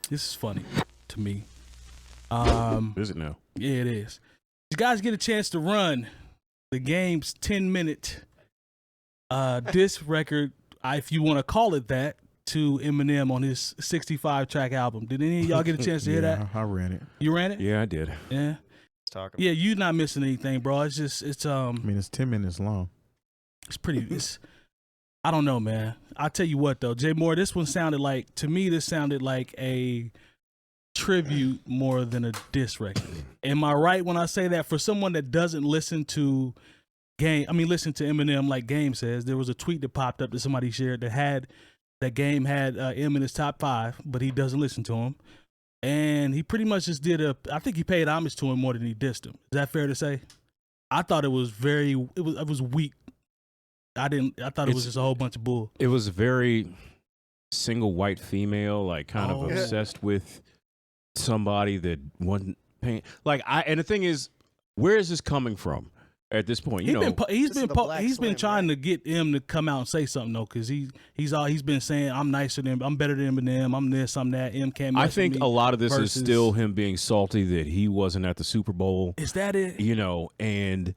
This is funny to me. Is it now? Yeah, it is. You guys get a chance to run the game's 10-minute diss record, if you want to call it that, to Eminem on his 65-track album. Did any of y'all get a chance to hear that? I ran it. You ran it? Yeah, I did. Yeah. Yeah, you're not missing anything, bro. It's just I mean, it's 10 minutes long. It's pretty. I don't know, man. I'll tell you what, though, Jay Moore. This one sounded like, to me, this sounded like a tribute more than a diss record. Am I right when I say that? For someone that doesn't listen to listen to Eminem like Game says, there was a tweet that popped up that somebody shared that Game had M in his top 5, but he doesn't listen to him. And he pretty much just I think he paid homage to him more than he dissed him. Is that fair to say? I thought it was weak. I thought it was just a whole bunch of bull. It was very single white female, like kind of obsessed with somebody that wasn't paying. And the thing is, where is this coming from at this point? He's been trying to get him to come out and say something though, because he's been saying I'm nicer than I'm better than Eminem, I'm this, I'm that. M can't. I think a lot of this is still him being salty that he wasn't at the Super Bowl. Is that it? And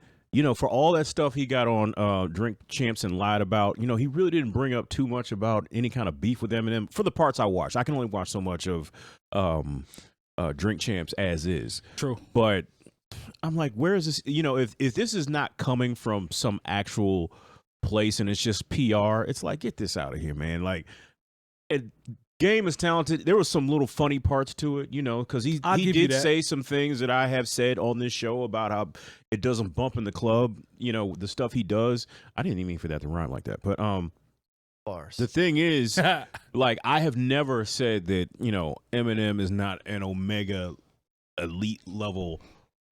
for all that stuff he got on Drink Champs and lied about, he really didn't bring up too much about any kind of beef with Eminem. For the parts I watched, I can only watch so much of Drink Champs as is. True, but I'm like, where is this? If this is not coming from some actual place and it's just PR, it's like, get this out of here, man. Like, Game is talented. There was some little funny parts to it, because he did say some things that I have said on this show about how it doesn't bump in the club. The stuff he does. I didn't even mean for that to rhyme like that, but the thing is, like, I have never said that Eminem is not an Omega elite level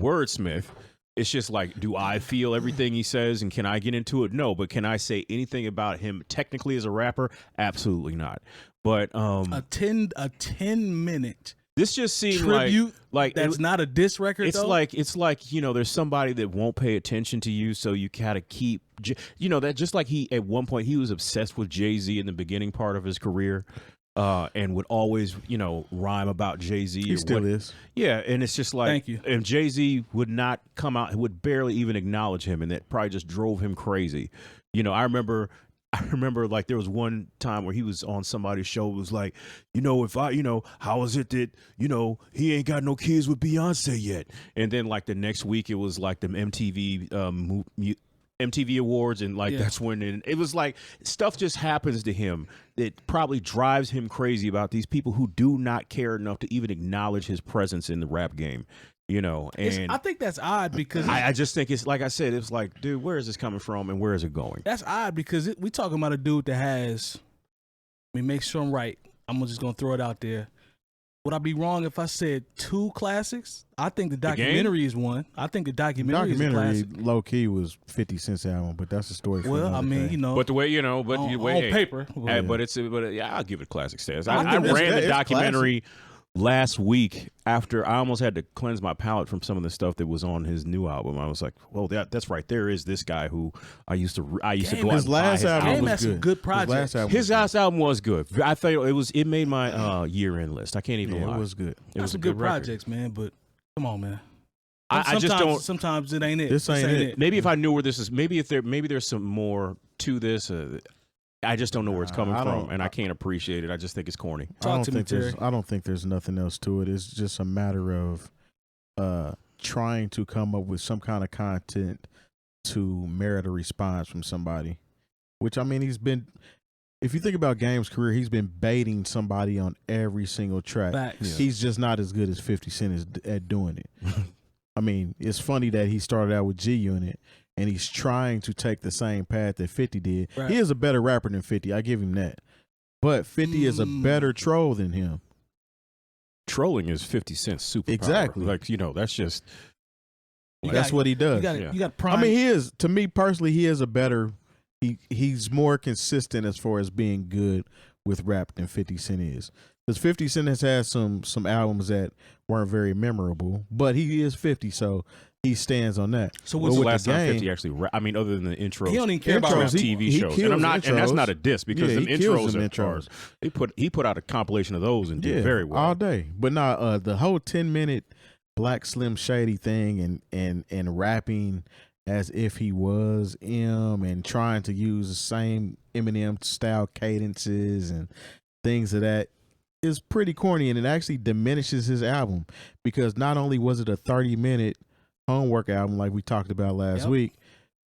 wordsmith. It's just like, do I feel everything he says and can I get into it? No, but can I say anything about him technically as a rapper? Absolutely not. But a 10-minute this just seemed tribute like that's not a diss record. It's like there's somebody that won't pay attention to you, so you gotta keep that. Just like he at one point he was obsessed with Jay-Z in the beginning part of his career. And would always, rhyme about Jay-Z. He still is. Yeah, and it's just like, thank you. And Jay-Z would not come out, would barely even acknowledge him, and that probably just drove him crazy. I remember like there was one time where he was on somebody's show. It was like, if I, how is it that, he ain't got no kids with Beyonce yet? And then like the next week, it was like the MTV Awards, and that's when it was like stuff just happens to him that probably drives him crazy about these people who do not care enough to even acknowledge his presence in the rap game, and I think that's odd because I just think it's like I said, it's like, dude, where is this coming from and where is it going? That's odd because we talking about a dude that has, make sure I'm right. I'm just going to throw it out there. Would I be wrong if I said 2 classics? I think the documentary is one. I think the documentary is a classic. Low key was 50 Cent's album, but that's a story. Well, I mean, but the way on paper, I'll give it a classic status. I ran the documentary last week after I almost had to cleanse my palate from some of the stuff that was on his new album. I was like, well, that's right. There is this guy who I used to go out and buy his album. Game had some good projects. His last album was good. I thought it made my year-end list. I can't even lie. It was good. It was some good projects, man. But come on, man. I just don't. Sometimes it ain't it. This ain't it. Maybe if I knew where this is, maybe there's some more to this. I just don't know where it's coming from, and I can't appreciate it. I just think it's corny. I don't think there's nothing else to it. It's just a matter of trying to come up with some kind of content to merit a response from somebody. Which, I mean, if you think about Game's career, he's been baiting somebody on every single track. Facts. He's just not as good as 50 Cent at doing it. I mean, it's funny that he started out with G Unit, and he's trying to take the same path that 50 did. Right. He is a better rapper than 50. I give him that. But 50 is a better troll than him. Trolling is 50 Cent's superpower. Exactly. Like, that's just... that's what he does. You got prime. I mean, he is, to me personally, he is a better... He's more consistent as far as being good with rap than 50 Cent is. Because 50 Cent has had some albums that weren't very memorable, but he is 50, so he stands on that. So what's the last time 50 actually? I mean, other than the intros, he don't even care about TV shows, and that's not a diss because yeah, them intros. He put out a compilation of those and did very well all day. But now the whole 10-minute Black Slim Shady thing and rapping as if he was and trying to use the same Eminem style cadences and things of that is pretty corny, and it actually diminishes his album because not only was it a 30-minute homework album like we talked about last week,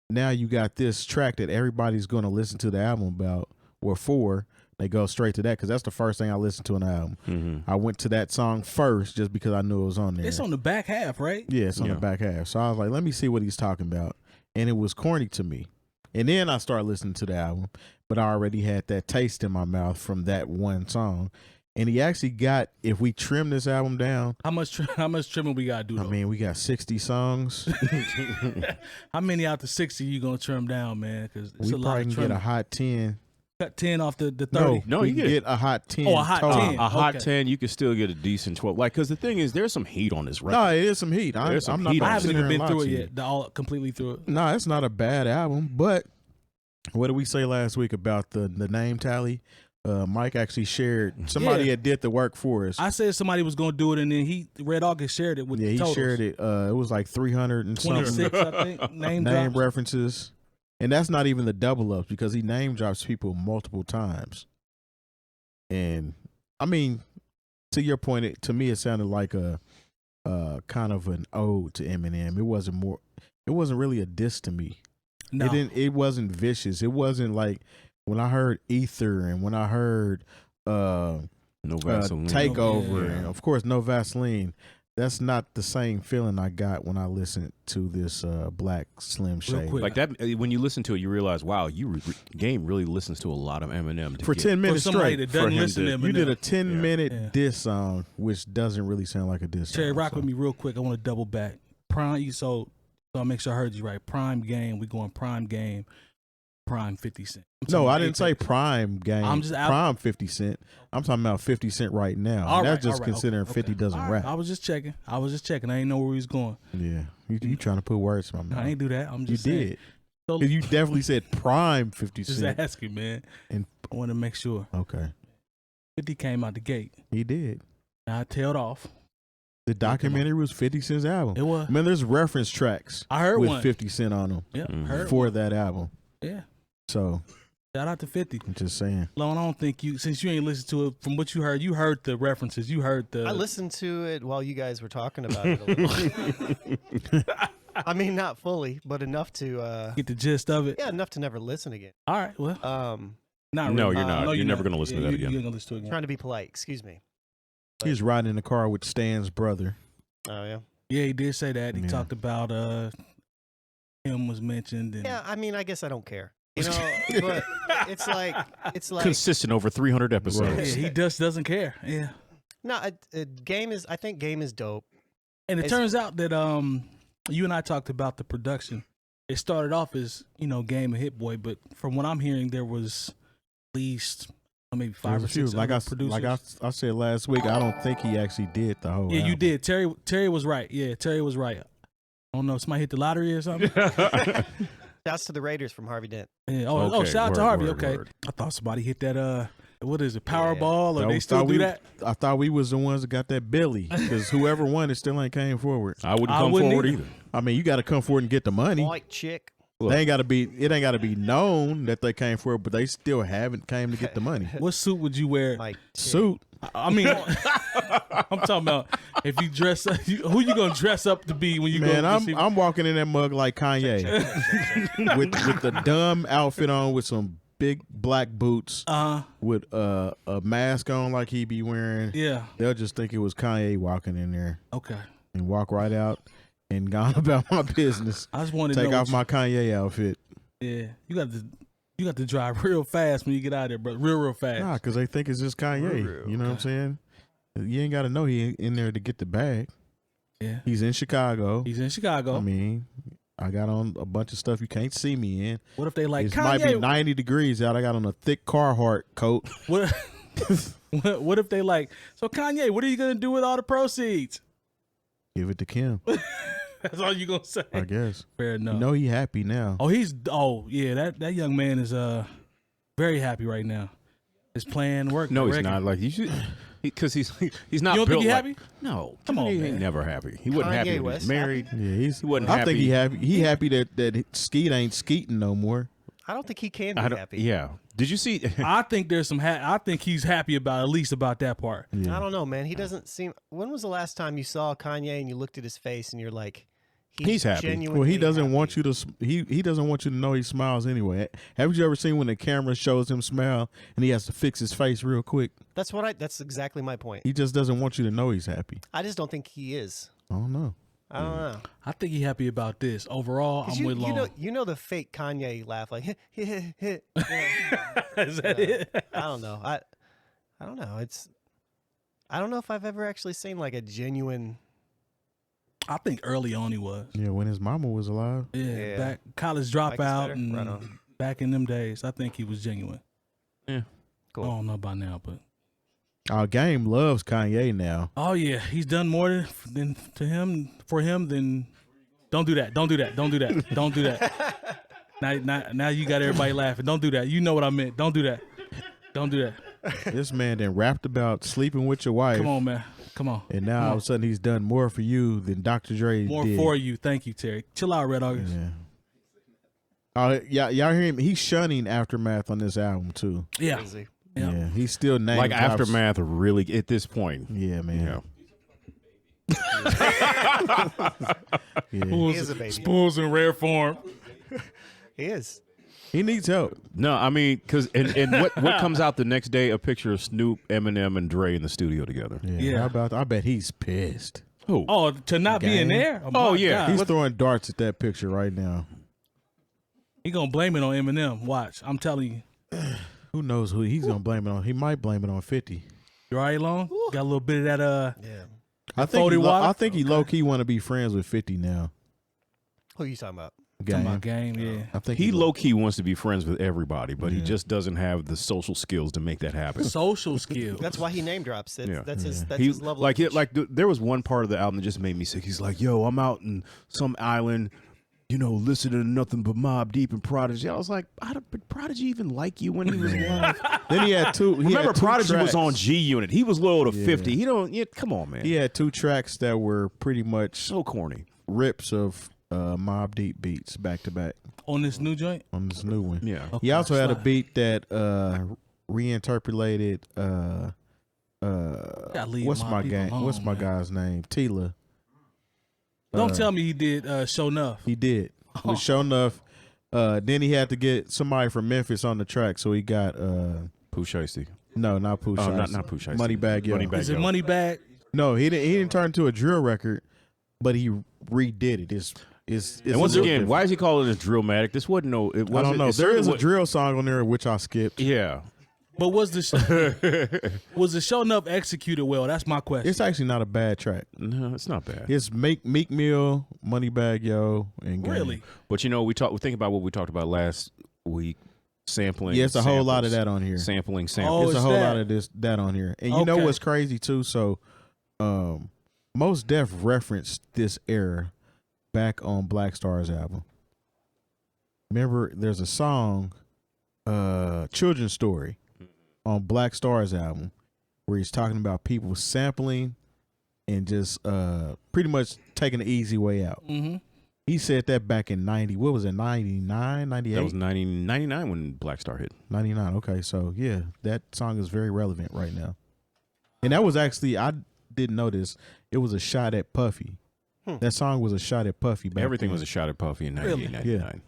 now you got this track that everybody's going to listen to the album about or for. They go straight to that because that's the first thing I listened to on the album. Mm-hmm. I went to that song first just because I knew it was on there. It's on the back half, right? Yeah, it's on the back half. So I was like, let me see what he's talking about. And it was corny to me. And then I started listening to the album, but I already had that taste in my mouth from that one song. And he actually got, if we trim this album down. How much trimming we got to do, though? I mean, we got 60 songs. How many out the 60 you going to trim down, man? Because we probably can get a hot 10. Cut 10 off the 30. No, you get a hot 10. Oh, a hot 10. A hot 10, you could still get a decent 12. Like, because the thing is, there's some heat on this record. No, it is some heat. I haven't even been through it yet. Completely through it. No, it's not a bad album. But what did we say last week about the name tally? Mike actually shared. Somebody that did the work for us. I said somebody was going to do it, and then Red August shared it with the totals. He shared it. It was like 300 and 26, I think. Name references. And that's not even the double ups because he name drops people multiple times. And I mean, to your point, to me, it sounded like a kind of an ode to Eminem. It wasn't really a diss to me. No. It wasn't vicious. It wasn't like when I heard Ether and when I heard No Vaseline. Takeover and of course No Vaseline. That's not the same feeling I got when I listened to this Black Slim Shady. Like that, when you listen to it, you realize, wow, Game really listens to a lot of Eminem. For 10 minutes straight. That doesn't listen to Eminem. You did a 10-minute diss song, which doesn't really sound like a diss Terry, song. rock with me real quick. I want to double back. Prime, so I'll make sure I heard you right. Prime Game, we going Prime Game, Prime 50 Cent. No, I didn't say Prime Game. I'm just Prime 50 Cent. I'm talking about 50 Cent right now. That's just considering 50 doesn't rap. I was just checking. I didn't know where he was going. Yeah, you trying to put words in my mouth. I ain't do that. I'm just saying. You did. So, you definitely said Prime 50 Cent. Just asking, man. And I want to make sure. Okay. 50 came out the gate. He did. And I tailed off. The documentary was 50 Cent's album. It was. Man, there's reference tracks. I heard with one. 50 Cent on them. Yeah, for that album. Yeah. So. Shout out to 50. I'm just saying. Lone, I don't think since you ain't listened to it, from what you heard the references. You heard the. I listened to it while you guys were talking about it a little. I mean, not fully, but enough to get the gist of it. Yeah, enough to never listen again. All right, well, not really. No, you're not. No, you're never going to listen to that again. You're gonna listen to it again. Trying to be polite. Excuse me. He was riding in the car with Stan's brother. Oh yeah. Yeah, he did say that. He talked about him was mentioned. And yeah, I mean, I guess I don't care. You know, but it's like consistent over 300 episodes. Yeah, he just doesn't care. Yeah. No, I think Game is dope. And it turns out that you and I talked about the production. It started off as Game and Hit Boy, but from what I'm hearing, there was at least maybe 5 or 6 producers. Like I said last week, I don't think he actually did the whole. Yeah, album. you did. Terry was right. Yeah, Terry was right. I don't know. Somebody hit the lottery or something. Shouts to the Raiders from Harvey Dent. Yeah. Shout out to Harvey. Word. I thought somebody hit that. What is it? Powerball? Or they still do that? I thought we was the ones that got that Billy because whoever won it still ain't came forward. I wouldn't come forward either. I mean, you got to come forward and get the money. White chick. It ain't got to be known that they came forward, but they still haven't came to get the money. What suit would you wear? Suit. I mean, I'm talking about if you dress up, who you gonna dress up to be when you go? Man, I'm walking in that mug like Kanye with the dumb outfit on with some big black boots with a mask on like he be wearing. Yeah, they'll just think it was Kanye walking in there. Okay, and walk right out and gone about my business. I just want to take off my Kanye outfit. Yeah, you got to drive real fast when you get out of there, bro. Real fast. Nah, because they think it's just Kanye. You know what I'm saying? You ain't got to know he in there to get the bag. Yeah. He's in Chicago. I mean, I got on a bunch of stuff you can't see me in. What if they like it Kanye? Might be 90 degrees out. I got on a thick Carhartt coat. What What if they like? So Kanye, what are you gonna do with all the proceeds? Give it to Kim, That's all you gonna say. I guess. Fair enough. You know he happy now. Oh yeah, that young man is very happy right now. His plan worked. No, I he's reckon. not. Like you should, because he's not You don't built think he like. happy? No, Come on, he man. ain't never happy. He wasn't Kanye happy when he West was married. Yeah, He wasn't I happy. think he happy. He happy that Skeet ain't skeeting no more. I don't think he can be I don't, happy. yeah. Did you see? I think there's some. I think he's happy about at least about that part. Yeah. I don't know, man. He doesn't seem. When was the last time you saw Kanye and you looked at his face and you're like, He's happy. genuinely Well, he doesn't happy. want you to. He doesn't want you to know he smiles anyway. Haven't you ever seen when the camera shows him smile and he has to fix his face real quick? That's exactly my point. He just doesn't want you to know he's happy. I just don't think he is. I don't know. I don't know. I think he's happy about this. Overall, 'Cause I'm with Long. you know the fake Kanye laugh, like Is that it? I don't know. I don't know. I don't know if I've ever actually seen like a genuine. I think early on he was. Yeah, when his mama was alive. Yeah, Yeah. back college Like it's dropout better? and Right on. back in them days. I think he was genuine. Yeah. Cool. I don't know about now, but Our game loves Kanye now. oh yeah, he's done more than for him than. Don't do that. Don't do that. Don't do that. Don't do that. Now you got everybody laughing. Don't do that. You know what I meant. Don't do that. Don't do that. This man then rapped about sleeping with your wife. Come on, man. Come on. And now Come all on. of a sudden he's done more for you than Dr. Dre More did. for you. Thank you, Terry. Chill out, Red August. Yeah. Y'all hear him? He's shunning Aftermath on this album too. Yeah. Crazy. Yeah. Yeah, he's still named Like Aftermath, really at this point. Yeah, man. Yeah. Yeah. He is a baby. Spools in rare form. He is. He needs help. No, I mean, because and what comes out the next day? A picture of Snoop, Eminem, and Dre in the studio together. Yeah. How about? I bet he's pissed. Who? Oh, to not be in Gang. there? Oh, my yeah. God. He's throwing darts at that picture right now. He gonna blame it on Eminem. Watch. I'm telling you. Who knows who he's gonna blame it on? He might blame it on 50. You all right, Long? Got a little bit of that Yeah. I think Forty water? I think he low key want to be friends with 50 now. Who are you talking about? talking Gang. about game, yeah. I think He low key wants to be friends with everybody, but he Yeah. just doesn't have the social skills to make that happen. Social skills. That's why he name drops. Yeah. That's his. That's He his level. like of it, like there was one part of the album that just made me sick. He's like, "Yo, I'm out in some island, listening to nothing but Mobb Deep and Prodigy." I was like, "But Prodigy even like you when he was alive?" Then he had two. Remember, Prodigy was tracks. on G Unit. He was loyal to Yeah. 50. He don't. Yeah, come on, man. He had 2 tracks that were pretty much So corny. rips of Mobb Deep beats back to back On this new joint? on this new one. Yeah. Okay, He also had a slide. beat that reinterpolated Gotta leave what's Mobb my Deep gang? alone, What's my man. guy's name? Tila. Don't tell me he did Show Enough. He did. With Show Enough. Then he had to get somebody from Memphis on the track, so he got Pooh Shiesty. no, not Pooh Oh, Shiesty. not Pooh Shiesty. Moneybagg Yo. Moneybagg Is it Yo. Moneybagg? No, he didn't turn into a drill record, but he redid it. It's And once a little again, different. why is he calling it Drillmatic? This wasn't no. It wasn't, I don't know. it There is a certainly drill song on there which I skipped. Yeah. But was the Show Enough executed well? That's my question. It's actually not a bad track. No, it's not bad. It's Meek Mill, Moneybagg Yo, and Game. Really? But we think about what we talked about last week. Sampling. Yeah, it's a whole lot of samples. that on here. Sampling. Oh, It's a it's whole that. lot of that on here. And you know Okay. what's crazy too? So, Mos Def referenced this era back on Black Star's album. Remember, there's a song, "Children's Story," on Black Star's album, where he's talking about people sampling and just pretty much taking the easy way out. Mm-hmm. He said that back in 90. What was it? 99, 98? That was 99 when Black Star hit. 99. Okay, so yeah, that song is very relevant right now. And that was actually, I didn't know this, it was a shot at Puffy. That song was a shot at Puffy back Everything then. was a shot at Puffy in 98, Really? 99.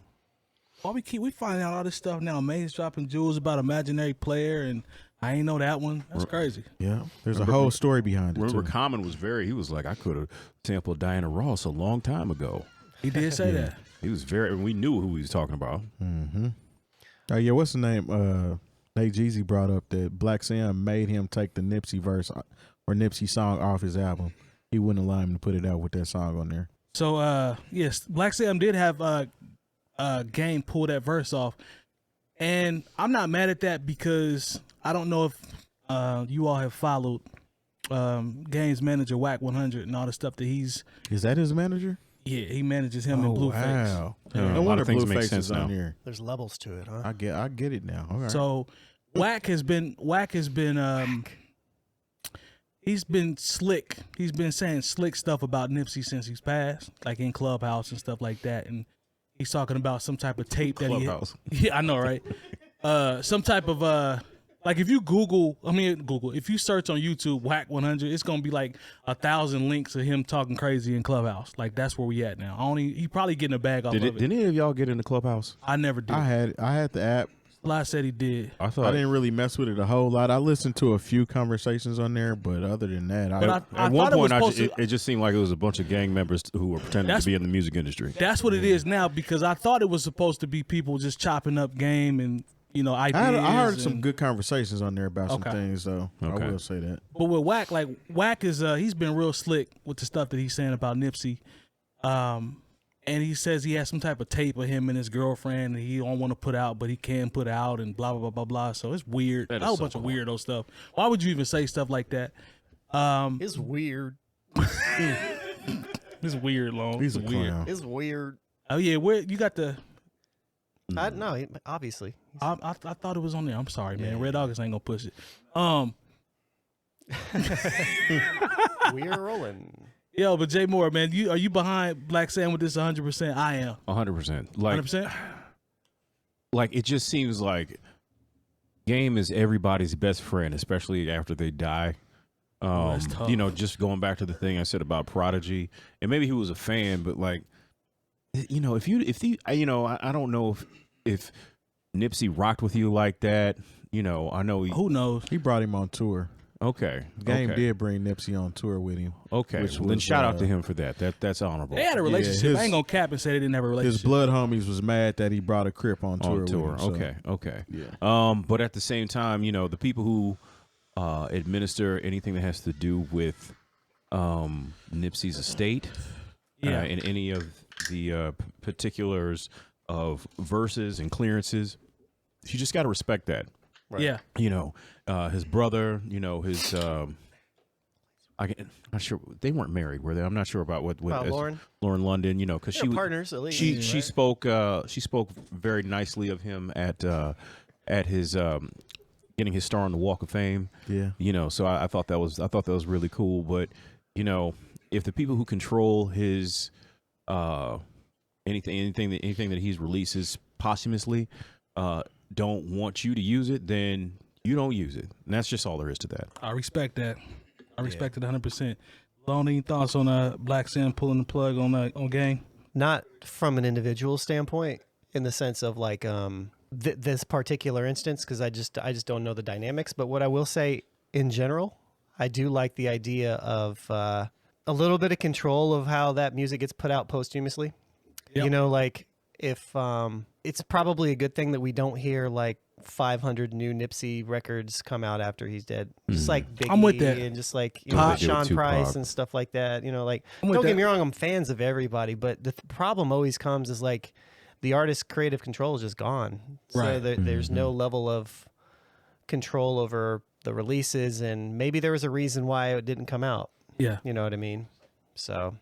Well, we finding out all this stuff now. Maze dropping jewels about imaginary player, and I ain't know that one. That's crazy. Yeah, there's a whole story behind it Remember, too. Common was he was like, I could have sampled Diana Ross a long time ago. He did say that. He was we knew who he was talking about. Mm-hmm. Oh yeah, what's the name? Nate Jeezy brought up that Black Sam made him take the Nipsey verse or Nipsey song off his album. He wouldn't allow him to put it out with that song on there. So, yes, Black Sam did have Game pull that verse off, and I'm not mad at that because I don't know if you all have followed Game's manager Whack 100 and all the stuff that he's. Is that his manager? Yeah, he manages him and Blueface. Wow. Yeah, No a lot wonder of things make Blueface sense is now. on here. There's levels to it, huh? I get it now. All right. So Whack has been he's been slick. He's been saying slick stuff about Nipsey since he's passed, like in Clubhouse and stuff like that. And he's talking about some type of tape that Clubhouse. Yeah, I know, right? Some type of like if you if you search on YouTube Whack 100, it's gonna be like 1,000 links of him talking crazy in Clubhouse. Like that's where we at now. He probably getting a bag off of it. Did any of y'all get in the Clubhouse? I never did. I had the app. Sly said he did. I thought I didn't really mess with it a whole lot. I listened to a few conversations on there, but other than that, But at one thought it was point, supposed to- it just seemed like it was a bunch of gang members who were pretending to be in the music industry. That's what it is now, because I thought it was supposed to be people just chopping up Game and ideas. I heard some and- good conversations on there about some Okay. things, though. Okay. I will say that. But with Whack, like Whack is he's been real slick with the stuff that he's saying about Nipsey. And he says he has some type of tape of him and his girlfriend that he don't want to put out, but he can put out and blah, blah, blah, blah, blah. So it's weird. That is A whole so bunch of cool. weirdo stuff. Why would you even say stuff like that? It's weird. It's weird, Long. He's a It's weird. clown. It's weird. Oh, yeah. Where you got the... No, obviously. I thought it was on there. I'm sorry, man. Red August ain't gonna push it. We're rolling. Yo, but Jay Moore, man, are you behind Black Sam with this 100%? I am. 100%. Like 100%? like it just seems like Game is everybody's best friend, especially after they die. that's tough. Just going back to the thing I said about Prodigy, and maybe he was a fan, but like, if I don't know if Nipsey rocked with you like that. I know Who knows? He brought him on tour. Okay, Game okay. did bring Nipsey on tour with him. Okay, which well, then was, shout out to him for that. That's honorable. They had a relationship. his- I ain't gonna cap and say they didn't have a His relationship. blood homies was mad that he brought a Crip on tour. on tour. With him, so. Okay. Yeah. But at the same time, the people who administer anything that has to do with Nipsey's estate, Yeah. and any of the particulars of verses and clearances, you just got to respect that. Yeah. His brother, his I'm not sure they weren't married, were they? I'm not sure about what About Lauren? Lauren London, because They're partners, at least. she spoke very nicely of him at his getting his star on the Walk of Fame. Yeah. So I thought that was really cool. But if the people who control his anything that he releases posthumously don't want you to use it, then you don't use it. And that's just all there is to that. I respect that. I respect it 100%. Long, any thoughts on Black Sam pulling the plug on Gang? Not from an individual standpoint, in the sense of like this particular instance, because I just don't know the dynamics. But what I will say in general, I do like the idea of a little bit of control of how that music gets put out posthumously. Yep. Like if it's probably a good thing that we don't hear like 500 new Nipsey records come out after he's dead. Just like Biggie I'm with that. and just like Pop. Sean Tupac. Price and stuff like that. Like I'm with don't get that. me wrong, I'm fans of everybody, but the problem always comes is like the artist's creative control is just gone. So Right. there's no level of control over the releases, and maybe there was a reason why it didn't come out. Yeah. You know what I mean? So,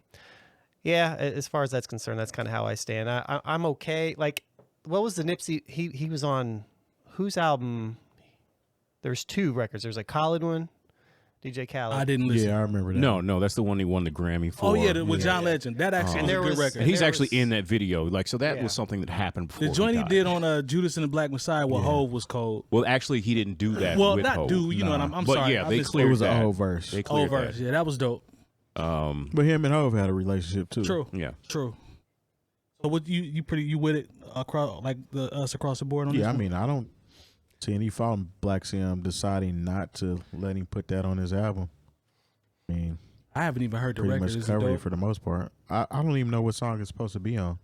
yeah, as far as that's concerned, that's kind of how I stand. I'm okay. Like, what was the Nipsey? He was on whose album? There's two records. There's a Khaled one, DJ Khaled. I didn't listen. Yeah, I remember that. No, that's the one he won the Grammy for. Oh, yeah, with John Legend. That actually And was a there good was- record. And he's there actually was- in that video. Like, so that Yeah. was something that happened before. The joint he died. did on Judas and the Black Messiah with Hove was cold. Well, actually, he didn't do that. Well, with not Hov. do, you know what I'm But sorry. yeah, I they missed- cleared It was a that. whole verse. They Whole cleared verse. Yeah, that was dope. that. But him and Hove had a relationship too. True. Yeah. True. So what you with it across like us across the board on this Yeah, I one? mean, I don't see any fault in Black Sam deciding not to let him put that on his album. I mean, I haven't even heard the pretty record. much Is it covered it dope? for the most part. I don't even know what song it's supposed to be on.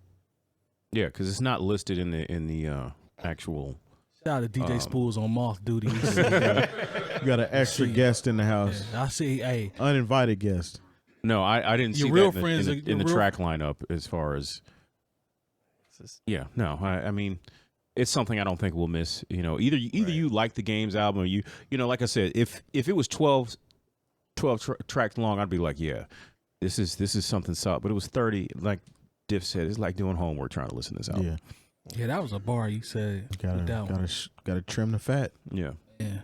Yeah, because it's not listed in the actual. Shout out to DJ Spools on Moth duty. You got an extra guest in the house, I see. Hey, uninvited guest. No, I didn't Your see real that friends in are- the your real- track lineup as far as. This is- Yeah, no, I mean, it's something I don't think we'll miss. You know, either you like the Games album, or you know, like I said, if it was 12 tracks long, I'd be like, yeah, this is something solid. But it was 30. Like Diff said, it's like doing homework trying to listen to this album. Yeah, that was a bar you said. gotta trim the fat. Yeah. Yeah.